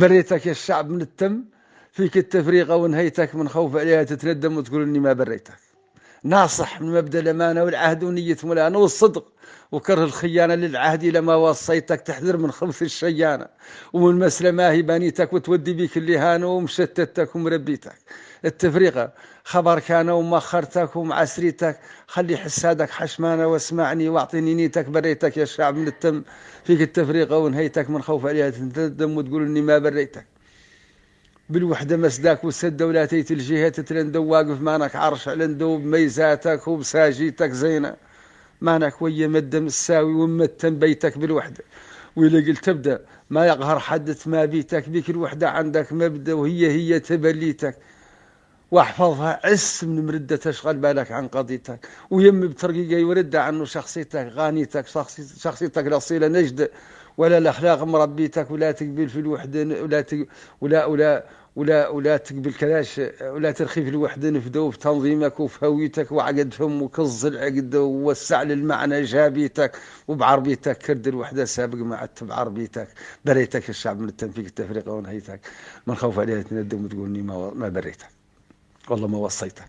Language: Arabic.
بريتك يا الشعب من التم، فيك التفريقة ونهيتك من خوف عليها تتندم وتقول إني ما بريتك. ناصح من مبدأ الأمانة والعهد ونية ملانة والصدق وكره الخيانة للعهد إلى ما وصيتك، تحذر من خبث الشيانة ومن مسلمة هي بانيتك وتودي بيك اللي هانه ومشتتك ومربيتك. التفريقة خبر كان ومخرتك ومعسريتك، خلي حسادك حشمانة واسمعني واعطيني نيتك. بريتك يا الشعب من التم، فيك التفريقة ونهيتك من خوف عليها تندم وتقول إني ما بريتك. بالوحدة مسداك وسد ولا تيت الجهة تتلندو واقف مانك عرش علندو بميزاتك وبساجيتك زينة، مانك ويا مدة مساوي ومتن بيتك بالوحدة. وإلا قلت تبدأ ما يقهر حد ما بيتك، بيك الوحدة عندك مبدأ وهي تبليتك. واحفظها عس من مردة تشغل بالك عن قضيتك، ويم بترقيقة يورد عنه شخصيتك غانيتك، شخصيتك الأصيلة نجدة ولا الأخلاق مربيتك. ولا تقبل في الوحدة ولا تقبل كلاش، ولا ترخي في الوحدة نفدو في تنظيمك وفي هويتك وعقد فمك العقد ووسع للمعنى جابيتك وبعربيتك. كرد الوحدة سابق مع بعربيتك. بريتك الشعب من التنفيق التفريقة ونهيتك من خوف عليها تندم وتقولني ما بريتك والله ما وصيتك.